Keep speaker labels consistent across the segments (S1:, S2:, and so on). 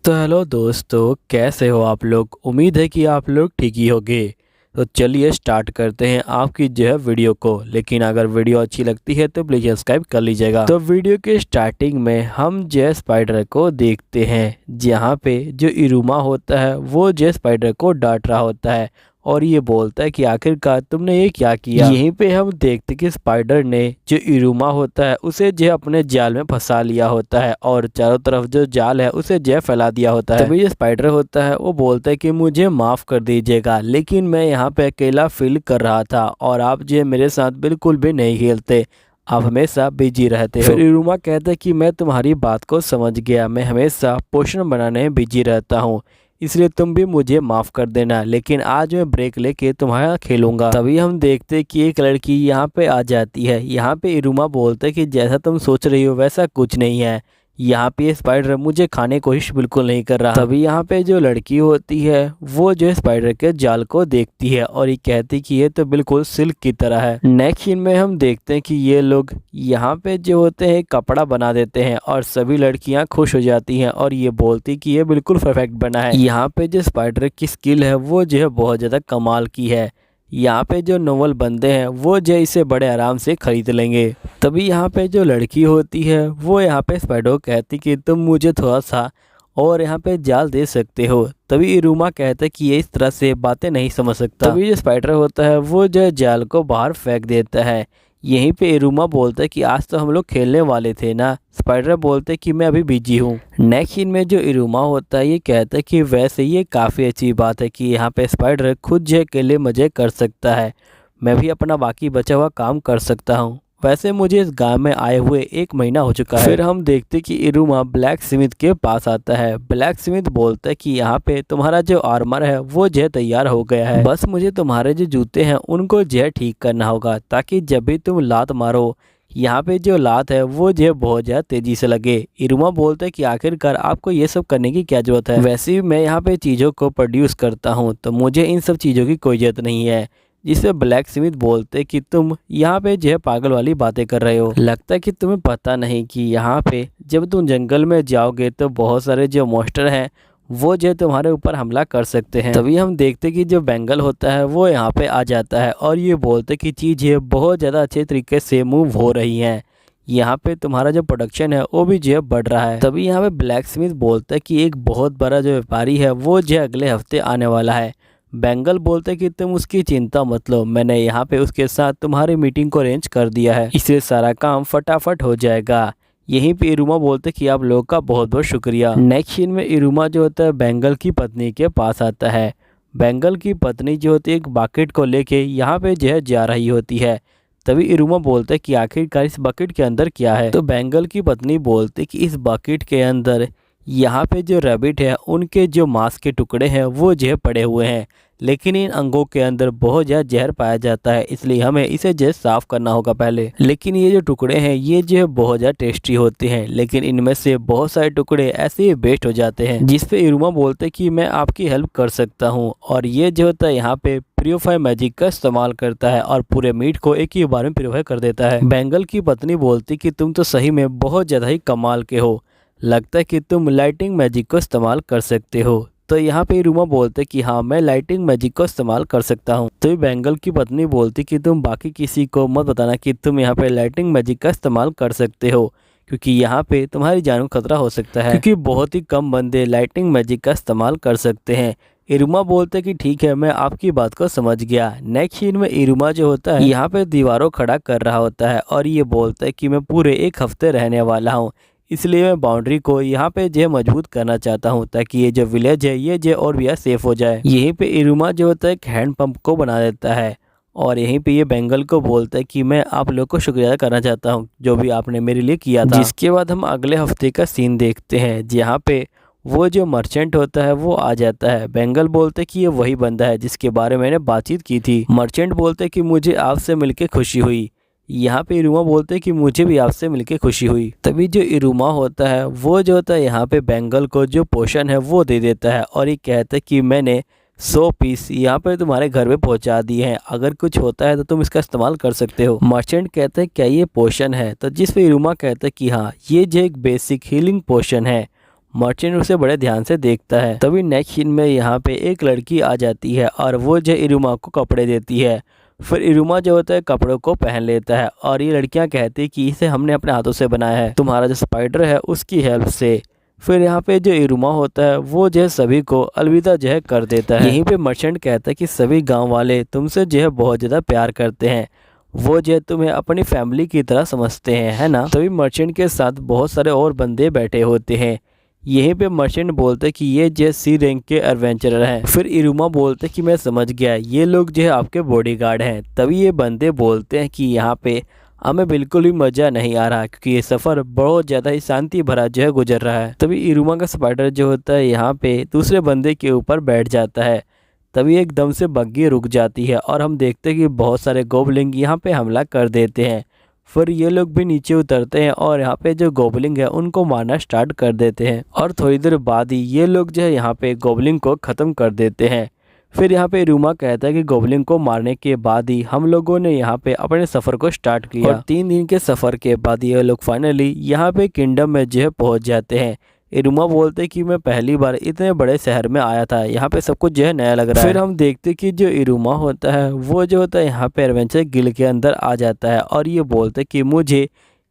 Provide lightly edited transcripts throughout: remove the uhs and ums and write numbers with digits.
S1: तो हेलो दोस्तों, कैसे हो आप लोग। उम्मीद है कि आप लोग ठीक ही होंगे। तो चलिए स्टार्ट करते हैं आपकी जो है वीडियो को। लेकिन अगर वीडियो अच्छी लगती है तो प्लीज़ सब्सक्राइब कर लीजिएगा। तो वीडियो के स्टार्टिंग में हम जे स्पाइडर को देखते हैं, जहाँ पे जो इरुमा होता है वो जे स्पाइडर को डांट रहा होता है और ये बोलता है कि आखिरकार तुमने ये क्या किया। यहीं पे हम देखते कि स्पाइडर ने जो इरुमा होता है उसे जो अपने जाल में फंसा लिया होता है और चारों तरफ जो जाल है उसे जो फैला दिया होता है। तभी जो स्पाइडर होता है वो बोलता है कि मुझे माफ़ कर दीजिएगा, लेकिन मैं यहाँ पे अकेला फील कर रहा था और आप जो मेरे साथ बिल्कुल भी नहीं खेलते, आप हमेशा बिजी रहते हो। फिर इरुमा कहता है कि मैं तुम्हारी बात को समझ गया, मैं हमेशा पोषण बनाने में बिजी रहता हूँ, इसलिए तुम भी मुझे माफ़ कर देना, लेकिन आज मैं ब्रेक लेके तुम्हारा खेलूंगा। तभी हम देखते कि एक लड़की यहाँ पे आ जाती है। यहाँ पे इरुमा बोलते कि जैसा तुम सोच रही हो वैसा कुछ नहीं है, यहाँ पे ये स्पाइडर मुझे खाने की कोशिश बिल्कुल नहीं कर रहा। तभी यहाँ पे जो लड़की होती है वो जो स्पाइडर के जाल को देखती है और ये कहती कि ये तो बिल्कुल सिल्क की तरह है। नेक्स्ट सीन में हम देखते हैं कि ये लोग यहाँ पे जो होते हैं कपड़ा बना देते हैं और सभी लड़कियाँ खुश हो जाती हैं और ये बोलती कि ये बिल्कुल परफेक्ट बना है। यहाँ पे जो स्पाइडर की स्किल है वो जो है बहुत ज़्यादा कमाल की है। यहाँ पे जो नॉवल बंदे हैं वो जो इसे बड़े आराम से खरीद लेंगे। तभी यहाँ पे जो लड़की होती है वो यहाँ पे स्पाइडर को कहती कि तुम मुझे थोड़ा सा और यहाँ पे जाल दे सकते हो। तभी इरुमा कहता है कि ये इस तरह से बातें नहीं समझ सकता। तभी जो स्पाइडर होता है वो जो जाल को बाहर फेंक देता है। यहीं पे इरुमा बोलता है कि आज तो हम लोग खेलने वाले थे ना। स्पाइडर बोलते कि मैं अभी बिजी हूँ। नेक्स्ट सीन में जो इरुमा होता है ये कहता है कि वैसे ये काफ़ी अच्छी बात है कि यहाँ पे स्पाइडर खुद जो अकेले मज़े कर सकता है, मैं भी अपना बाकी बचा हुआ काम कर सकता हूँ। वैसे मुझे इस गांव में आए हुए 1 महीना हो चुका है। फिर हम देखते कि इरुमा ब्लैक स्मिथ के पास आता है। ब्लैक स्मिथ बोलता है कि यहाँ पे तुम्हारा जो आर्मर है वो जो तैयार हो गया है, बस मुझे तुम्हारे जो जूते हैं उनको जो ठीक करना होगा, ताकि जब भी तुम लात मारो यहाँ पे जो लात है वो जो बहुत ज़्यादा तेजी से लगे। इरुमा बोलता है कि आखिरकार आपको ये सब करने की क्या जरूरत है, वैसे भी मैं यहाँ पे चीज़ों को प्रोड्यूस करता हूँ तो मुझे इन सब चीज़ों की कोई जरूरत नहीं है। जिससे ब्लैक स्मिथ बोलते कि तुम यहाँ पे जो है पागल वाली बातें कर रहे हो, लगता है कि तुम्हें पता नहीं कि यहाँ पे जब तुम जंगल में जाओगे तो बहुत सारे जो मॉन्स्टर हैं वो जो तुम्हारे ऊपर हमला कर सकते हैं। तभी हम देखते कि जो बेंगल होता है वो यहाँ पे आ जाता है और ये बोलते कि चीज़ें बहुत ज़्यादा अच्छे तरीके से मूव हो रही हैं, यहाँ पे तुम्हारा जो प्रोडक्शन है वो भी जो है बढ़ रहा है। तभी यहाँ पे ब्लैक स्मिथ बोलता है कि एक बहुत बड़ा जो व्यापारी है वो जो अगले हफ्ते आने वाला है। बेंगल बोलते कि तुम उसकी चिंता मत लो, मैंने यहाँ पे उसके साथ तुम्हारी मीटिंग को अरेंज कर दिया है, इससे सारा काम फटाफट हो जाएगा। यहीं पे इरुमा बोलते कि आप लोग का बहुत बहुत शुक्रिया। नेक्स्ट सीन में इरुमा जो होता है बेंगल की पत्नी के पास आता है। बेंगल की पत्नी जो होती है एक बकेट को लेके यहाँ पे जो है जा रही होती है। तभी इरुमा बोलते कि आखिरकार इस बकेट के अंदर क्या है। तो बेंगल की पत्नी बोलती कि इस बकेट के अंदर यहाँ पे जो रैबिट है उनके जो मांस के टुकड़े हैं वो जो पड़े हुए हैं, लेकिन इन अंगों के अंदर बहुत ज़्यादा जहर पाया जाता है, इसलिए हमें इसे जो साफ़ करना होगा पहले। लेकिन ये जो टुकड़े हैं ये जो है बहुत ज़्यादा टेस्टी होते हैं, लेकिन इनमें से बहुत सारे टुकड़े ऐसे ही वेस्ट हो जाते हैं। जिस पे इरुमा बोलते कि मैं आपकी हेल्प कर सकता हूँ, और ये जो होता है यहाँ पे प्योरीफाई मैजिक का इस्तेमाल करता है और पूरे मीट को एक ही बार में प्योरीफाई कर देता है। बेंगल की पत्नी बोलती कि तुम तो सही में बहुत ज़्यादा ही कमाल के हो, लगता है कि तुम लाइटिंग मैजिक को इस्तेमाल कर सकते हो। तो यहाँ पे इरुमा बोलते कि हाँ मैं लाइटिंग मैजिक को इस्तेमाल कर सकता हूँ। तो बेंगल की पत्नी बोलती कि तुम बाकी किसी को मत बताना कि तुम यहाँ पे लाइटिंग मैजिक का इस्तेमाल कर सकते हो, क्योंकि यहाँ पे तुम्हारी जान को खतरा हो सकता है, क्योंकि बहुत ही कम बंदे लाइटिंग मैजिक का इस्तेमाल कर सकते हैं। इरुमा बोलते कि ठीक है मैं आपकी बात को समझ गया। नेक्स्ट सीन में इरुमा जो होता है यहाँ पे दीवारों खड़ा कर रहा होता है और ये बोलता है कि मैं पूरे 1 हफ्ते रहने वाला हूँ, इसलिए मैं बाउंड्री को यहाँ पे जो मजबूत करना चाहता हूँ ताकि ये जो विलेज है ये जो और भी सेफ हो जाए। यहीं पे इरुमा जो होता है एक हैंड पंप को बना देता है और यहीं पे ये बेंगल को बोलता है कि मैं आप लोग को शुक्रिया करना चाहता हूँ जो भी आपने मेरे लिए किया था। जिसके बाद हम अगले हफ्ते का सीन देखते हैं जहाँ पे वो जो मर्चेंट होता है वो आ जाता है। बेंगल बोलते कि ये वही बंदा है जिसके बारे में मैंने बातचीत की थी। मर्चेंट बोलते कि मुझे आपसे मिलकर खुशी हुई। यहाँ पे इरुमा बोलते कि मुझे भी आपसे मिलके खुशी हुई। तभी जो इरुमा होता है वो जो होता है यहाँ पे बेंगल को जो पोशन है वो दे देता है और ये कहता है कि मैंने 100 पीस यहाँ पे तुम्हारे घर पे पहुँचा दिए हैं, अगर कुछ होता है तो तुम इसका इस्तेमाल कर सकते हो। मर्चेंट कहते हैं क्या ये पोशन है, तो जिस पे इरुमा कहता है कि हाँ ये जो एक बेसिक हीलिंग पोशन है। मर्चेंट उसे बड़े ध्यान से देखता है। तभी नेक्स्ट सीन में यहाँ पे एक लड़की आ जाती है और वो जो इरुमा को कपड़े देती है। फिर इरुमा जो होता है कपड़ों को पहन लेता है और ये लड़कियां कहती कि इसे हमने अपने हाथों से बनाया है, तुम्हारा जो स्पाइडर है उसकी हेल्प से। फिर यहाँ पे जो इरुमा होता है वो जो है सभी को अलविदा जो है कर देता है। यहीं पे मर्चेंट कहता है कि सभी गांव वाले तुमसे जो है बहुत ज़्यादा प्यार करते हैं, वो जो है तुम्हें अपनी फैमिली की तरह समझते हैं, है ना। तभी मर्चेंट के साथ बहुत सारे और बंदे बैठे होते हैं। यहीं पे मर्चेंट बोलते कि ये जो सी रैंक के एडवेंचरर हैं। फिर इरुमा बोलते कि मैं समझ गया, ये लोग जो है आपके बॉडीगार्ड हैं। तभी ये बंदे बोलते हैं कि यहाँ पे हमें बिल्कुल भी मज़ा नहीं आ रहा क्योंकि ये सफ़र बहुत ज़्यादा ही शांति भरा जो है गुजर रहा है। तभी इरुमा का स्पाइडर जो होता है यहाँ पे दूसरे बंदे के ऊपर बैठ जाता है। तभी एकदम से बग्गी रुक जाती है और हम देखते हैं कि बहुत सारे गोबलिंग यहाँ पे हमला कर देते हैं। फिर ये लोग भी नीचे उतरते हैं और यहाँ पे जो गोबलिंग है उनको मारना स्टार्ट कर देते हैं और थोड़ी देर बाद ही ये लोग जो है यहाँ पे गोबलिंग को ख़त्म कर देते हैं। फिर यहाँ पे इरुमा कहता है कि गोबलिंग को मारने के बाद ही हम लोगों ने यहाँ पे अपने सफ़र को स्टार्ट किया और 3 दिन के सफ़र के बाद ये लोग फाइनली यहाँ पे किंगडम में जो है पहुँच जाते हैं। इरुमा बोलते कि मैं पहली बार इतने बड़े शहर में आया था, यहाँ पे सब कुछ जो है नया लग रहा है। फिर हम देखते कि जो इरुमा होता है वो जो होता है यहाँ पे एडवेंचर गिल्ड के अंदर आ जाता है और ये बोलते कि मुझे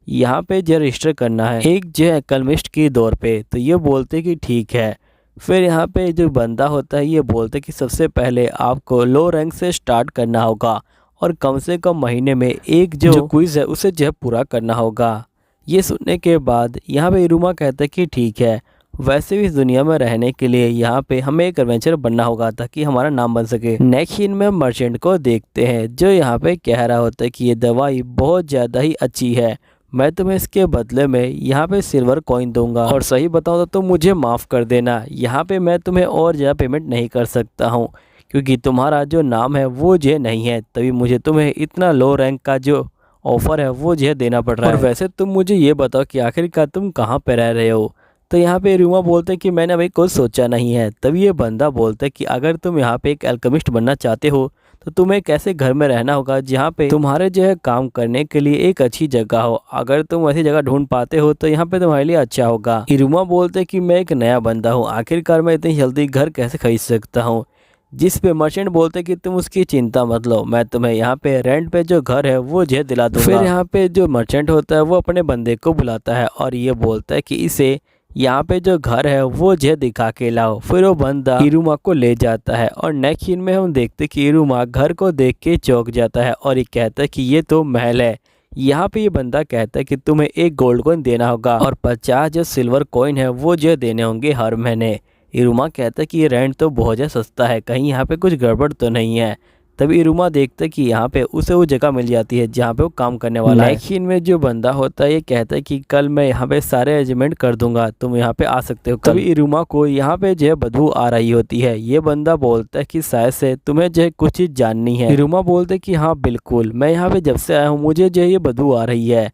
S1: यहाँ पे जो रजिस्टर करना है एक जो है अल्केमिस्ट की दौर पे। तो ये बोलते कि ठीक है। फिर यहाँ पे जो बंदा होता है ये बोलते कि सबसे पहले आपको लो रैंक से स्टार्ट करना होगा और कम से कम महीने में एक जो क्विज़ है उसे जो है पूरा करना होगा। ये सुनने के बाद यहाँ पे इरुमा कहता है कि ठीक है, वैसे भी इस दुनिया में रहने के लिए यहाँ पे हमें एक एडवेंचर बनना होगा ताकि हमारा नाम बन सके। नेक्स्ट सीन में मर्चेंट को देखते हैं जो यहाँ पे कह रहा होता है कि ये दवाई बहुत ज़्यादा ही अच्छी है, मैं तुम्हें इसके बदले में यहाँ पे सिल्वर कॉइन दूंगा और सही बताऊँ तो मुझे माफ़ कर देना, यहाँ पे मैं तुम्हें और ज़्यादा पेमेंट नहीं कर सकता हूँ क्योंकि तुम्हारा जो नाम है वो जो नहीं है, तभी मुझे तुम्हें इतना लो रैंक का जो ऑफ़र है वो जो देना पड़ रहा है। और वैसे तुम मुझे ये बताओ कि आखिरकार तुम कहाँ पे रह रहे हो। तो यहाँ पे इरुमा बोलते कि मैंने अभी कुछ सोचा नहीं है। तभी ये बंदा बोलता है कि अगर तुम यहाँ पे एक अल्केमिस्ट बनना चाहते हो तो तुम्हें एक ऐसे घर में रहना होगा जहाँ पे तुम्हारे जो है काम करने के लिए एक अच्छी जगह हो। अगर तुम ऐसी जगह ढूंढ पाते हो तो यहाँ पे तुम्हारे लिए अच्छा होगा। इरुमा बोलते कि मैं एक नया बंदा हूँ, आखिरकार मैं इतनी जल्दी घर कैसे खरीद सकता हूँ। जिस पे मर्चेंट बोलते कि तुम उसकी चिंता मत लो, मैं तुम्हें यहाँ पे रेंट पे जो घर है वो जो दिला दूंगा। फिर यहाँ पे जो मर्चेंट होता है वो अपने बंदे को बुलाता है और ये बोलता है कि इसे यहाँ पे जो घर है वो जो दिखा के लाओ। फिर वो बंदा इरुमा को ले जाता है और नेक्स्ट सीन में हम देखते कि इरुमा घर को देख के चौंक जाता है और ये कहता है कि ये तो महल है। यहाँ पे ये बंदा कहता है कि तुम्हें एक गोल्ड कॉइन देना होगा और 50 जो सिल्वर कॉइन है वो जो देने होंगे हर महीने। इरुमा कहता है कि ये रेंट तो बहुत ज़्यादा सस्ता है, कहीं यहाँ पे कुछ गड़बड़ तो नहीं है। तभी इरुमा देखता है कि यहाँ पे उसे वो जगह मिल जाती है जहाँ पे वो काम करने वाला है। नेक्स्ट सीन में जो बंदा होता है ये कहता है कि कल मैं यहाँ पे सारे अरेंजमेंट कर दूंगा, तुम यहाँ पे आ सकते हो। तभी इरुमा को यहाँ पे जो है बदबू आ रही होती है। ये बंदा बोलता है कि शायद से तुम्हें जो है कुछ चीज़ जाननी है। इरुमा बोलते कि हाँ बिल्कुल, मैं यहाँ पे जब से आया हूँ मुझे जो है ये बदबू आ रही है।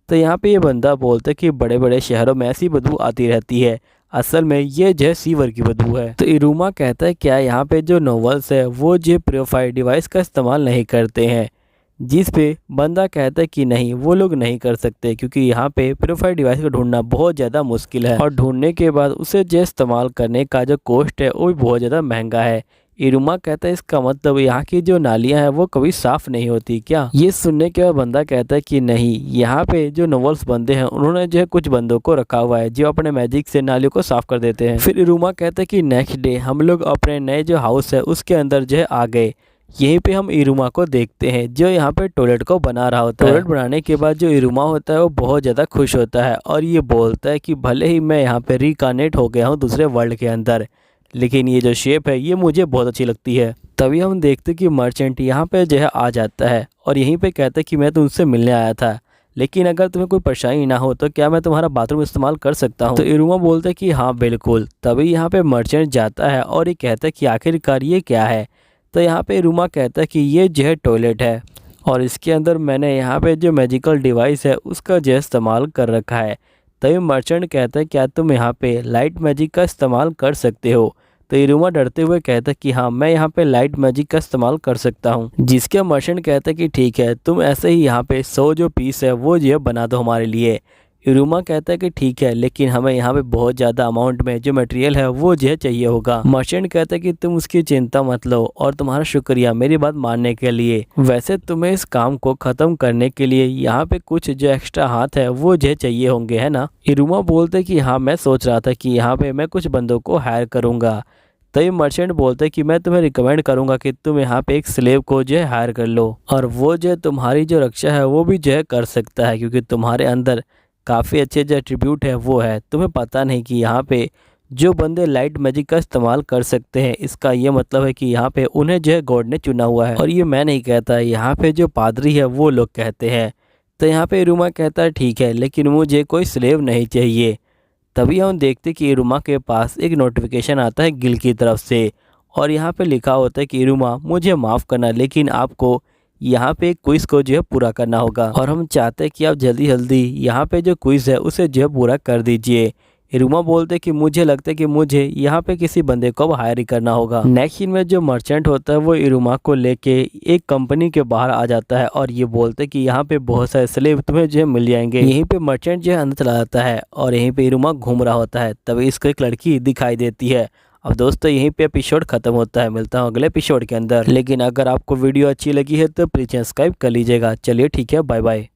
S1: तो यहाँ पे ये बंदा बोलता है कि बड़े बड़े शहरों में ऐसी बदबू आती रहती है, असल में ये जो है सीवर की बदबू है। तो इरुमा कहता है क्या यहाँ पे जो नोवेल्स है वो जो प्योरीफायर डिवाइस का इस्तेमाल नहीं करते हैं। जिस पे बंदा कहता है कि नहीं, वो लोग नहीं कर सकते क्योंकि यहाँ पे प्योरीफायर डिवाइस को ढूंढना बहुत ज़्यादा मुश्किल है और ढूंढने के बाद उसे जो इस्तेमाल करने का जो कॉस्ट है वो भी बहुत ज़्यादा महंगा है। इरुमा कहता है इसका मतलब यहाँ की जो नालियाँ हैं वो कभी साफ़ नहीं होती क्या। ये सुनने के बाद बंदा कहता है कि नहीं, यहाँ पे जो नोवेल्स बंदे हैं उन्होंने जो है कुछ बंदों को रखा हुआ है जो अपने मैजिक से नालियों को साफ़ कर देते हैं। फिर इरुमा कहता है कि नेक्स्ट डे हम लोग अपने नए जो हाउस है उसके अंदर जो है आ गए। यहीं पे हम इरुमा को देखते हैं जो यहाँ पे टॉयलेट को बना रहा होता है। टॉयलेट बनाने के बाद जो इरुमा होता है वो बहुत ज़्यादा खुश होता है और ये बोलता है कि भले ही मैं यहाँ पे रिकानेट हो गया हूँ दूसरे वर्ल्ड के अंदर, लेकिन ये जो शेप है ये मुझे बहुत अच्छी लगती है। तभी हम देखते कि मर्चेंट यहाँ पे जो है आ जाता है और यहीं पे कहता है कि मैं तुमसे मिलने आया था, लेकिन अगर तुम्हें कोई परेशानी ना हो तो क्या मैं तुम्हारा बाथरूम इस्तेमाल कर सकता हूँ। तो इरुमा बोलता है कि हाँ बिल्कुल। तभी यहाँ पे मर्चेंट जाता है और ये कहता है कि आखिरकार ये क्या है। तो यहाँ पे इरुमा कहता है कि ये जो है टॉयलेट है और इसके अंदर मैंने यहाँ पे जो मैजिकल डिवाइस है उसका जो इस्तेमाल कर रखा है। तभी मर्चेंट कहता है क्या तुम यहाँ पे लाइट मैजिक का इस्तेमाल कर सकते हो। तो इरुमा डरते हुए कहता है कि हाँ मैं यहाँ पे लाइट मैजिक का इस्तेमाल कर सकता हूँ। जिसके मर्चेंट कहता है कि ठीक है, तुम ऐसे ही यहाँ पे 100 जो पीस है वो जो बना दो हमारे लिए। इरुमा कहता है कि ठीक है, लेकिन हमें यहाँ पे बहुत ज़्यादा अमाउंट में जो मटेरियल है वो जो है चाहिए होगा। मर्चेंट कहता है कि तुम उसकी चिंता मत लो और तुम्हारा शुक्रिया मेरी बात मानने के लिए। वैसे तुम्हें इस काम को ख़त्म करने के लिए यहाँ पे कुछ जो एक्स्ट्रा हाथ है वो जो चाहिए होंगे, है ना। इरुमा बोलते कि हाँ, मैं सोच रहा था कि यहाँ पे मैं कुछ बंदों को हायर करूँगा। तभी मर्चेंट बोलते कि मैं तुम्हें रिकमेंड करूंगा कि तुम यहाँ पे एक स्लेव को जो है हायर कर लो, और वो जो तुम्हारी जो रक्षा है वो भी जो है कर सकता है, क्योंकि तुम्हारे अंदर काफ़ी अच्छे जो एट्रीब्यूट है वो है। तुम्हें पता नहीं कि यहाँ पे जो बंदे लाइट मैजिक का इस्तेमाल कर सकते हैं, इसका ये मतलब है कि यहाँ पे उन्हें जो है गॉड ने चुना हुआ है। और ये मैं नहीं कहता, यहाँ पे जो पादरी है वो लोग कहते हैं। तो यहाँ पे इरुमा कहता है ठीक है, लेकिन मुझे कोई स्लेव नहीं चाहिए। तभी हम देखते कि इरुमा के पास एक नोटिफिकेशन आता है गिल की तरफ से, और यहाँ पे लिखा होता है कि इरुमा मुझे माफ़ करना, लेकिन आपको यहाँ पे क्विज़ को जो है पूरा करना होगा, और हम चाहते हैं कि आप जल्दी जल्दी यहाँ पे जो क्विज़ है उसे जो है पूरा कर दीजिए। इरुमा बोलते कि मुझे लगता है कि मुझे यहाँ पे किसी बंदे को अब हायर ही करना होगा। नेक्स्ट सीन में जो मर्चेंट होता है वो इरुमा को लेके एक कंपनी के बाहर आ जाता है, और ये बोलते कि यहाँ पे बहुत सारे स्लेव तुम्हें जो है मिल जाएंगे। यहीं पे मर्चेंट जो है अंदर चला जाता है, और यहीं पे इरुमा घूम रहा होता है। तभी इसको एक लड़की दिखाई देती है। अब दोस्तों यहीं पे एपिसोड खत्म होता है। मिलता हूँ अगले एपिसोड के अंदर। लेकिन अगर आपको वीडियो अच्छी लगी है तो प्लीज़ सब्सक्राइब कर लीजिएगा। चलिए ठीक है, बाय बाय।